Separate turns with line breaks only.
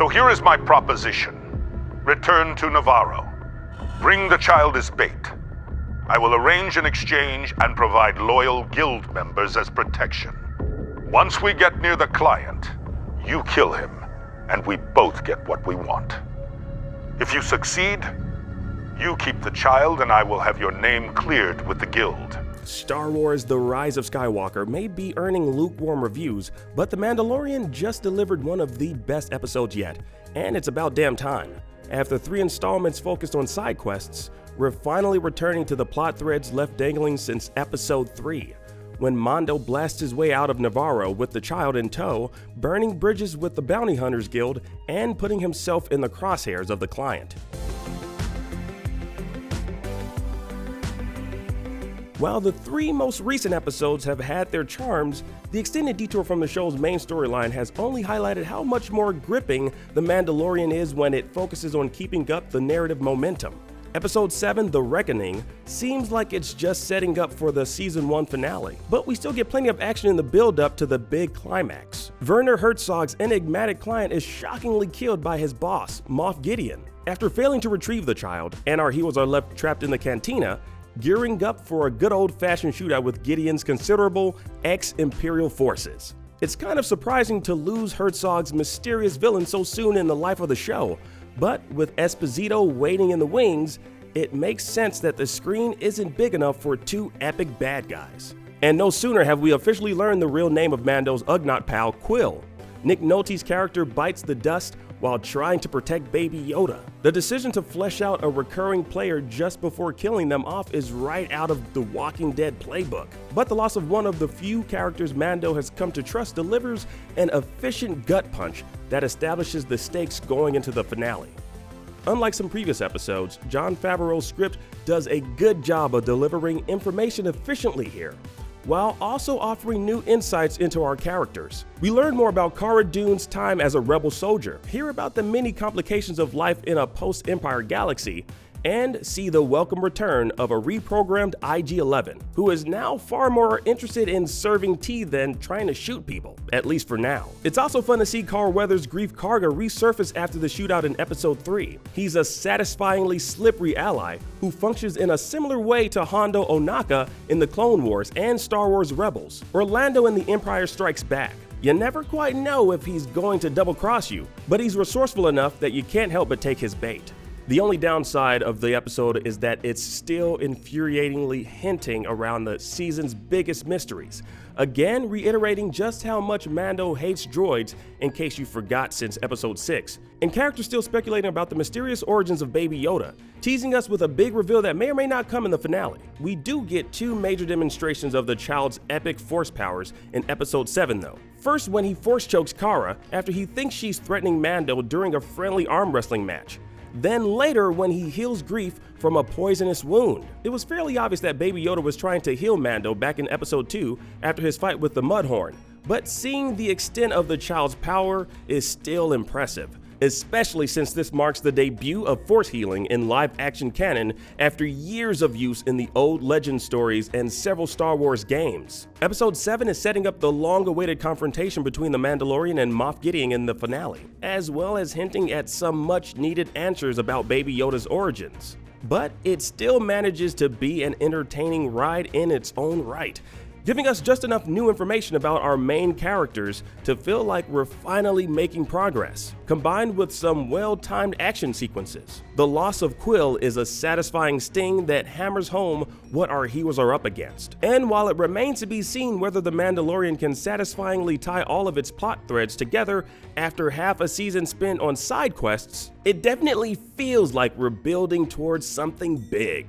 So here is my proposition. Return to Navarro. Bring the child as bait. I will arrange an exchange and provide loyal guild members as protection. Once we get near the client, you kill him, and we both get what we want. If you succeed, you keep the child and I will have your name cleared with the guild.
Star Wars: The Rise of Skywalker may be earning lukewarm reviews, but The Mandalorian just delivered one of the best episodes yet, and it's about damn time. After 3 installments focused on side quests, we're finally returning to the plot threads left dangling since episode 3, when Mando blasts his way out of Navarro with the child in tow, burning bridges with the Bounty Hunters Guild, and putting himself in the crosshairs of the client. While the 3 most recent episodes have had their charms, the extended detour from the show's main storyline has only highlighted how much more gripping The Mandalorian is when it focuses on keeping up the narrative momentum. Episode 7, The Reckoning, seems like it's just setting up for the Season 1 finale, but we still get plenty of action in the build-up to the big climax. Werner Herzog's enigmatic client is shockingly killed by his boss, Moff Gideon. After failing to retrieve the child, and our heroes are left trapped in the cantina, gearing up for a good old-fashioned shootout with Gideon's considerable ex-Imperial forces. It's kind of surprising to lose Herzog's mysterious villain so soon in the life of the show, but with Esposito waiting in the wings, it makes sense that the screen isn't big enough for 2 epic bad guys. And no sooner have we officially learned the real name of Mando's Ugnaught pal, Quill. Nick Nolte's character bites the dust while trying to protect Baby Yoda. The decision to flesh out a recurring player just before killing them off is right out of the Walking Dead playbook. But the loss of one of the few characters Mando has come to trust delivers an efficient gut punch that establishes the stakes going into the finale. Unlike some previous episodes, Jon Favreau's script does a good job of delivering information efficiently here, while also offering new insights into our characters. We learn more about Cara Dune's time as a rebel soldier, hear about the many complications of life in a post-Empire galaxy, and see the welcome return of a reprogrammed IG-11, who is now far more interested in serving tea than trying to shoot people, at least for now. It's also fun to see Carl Weathers' Greef Karga resurface after the shootout in episode 3. He's a satisfyingly slippery ally who functions in a similar way to Hondo Ohnaka in the Clone Wars and Star Wars Rebels, or Lando in The Empire Strikes Back. You never quite know if he's going to double-cross you, but he's resourceful enough that you can't help but take his bait. The only downside of the episode is that it's still infuriatingly hinting around the season's biggest mysteries, again reiterating just how much Mando hates droids in case you forgot since episode 6, and characters still speculating about the mysterious origins of Baby Yoda, teasing us with a big reveal that may or may not come in the finale. We do get 2 major demonstrations of the child's epic force powers in episode 7 though. First, when he force chokes Cara after he thinks she's threatening Mando during a friendly arm wrestling match. Then later when he heals Greef from a poisonous wound. It was fairly obvious that Baby Yoda was trying to heal Mando back in episode 2 after his fight with the Mudhorn, but seeing the extent of the child's power is still impressive, especially since this marks the debut of force healing in live-action canon after years of use in the old legend stories and several Star Wars games. Episode 7 is setting up the long-awaited confrontation between the Mandalorian and Moff Gideon in the finale, as well as hinting at some much-needed answers about Baby Yoda's origins. But it still manages to be an entertaining ride in its own right, giving us just enough new information about our main characters to feel like we're finally making progress, combined with some well-timed action sequences. The loss of Quill is a satisfying sting that hammers home what our heroes are up against. And while it remains to be seen whether The Mandalorian can satisfyingly tie all of its plot threads together after half a season spent on side quests, it definitely feels like we're building towards something big.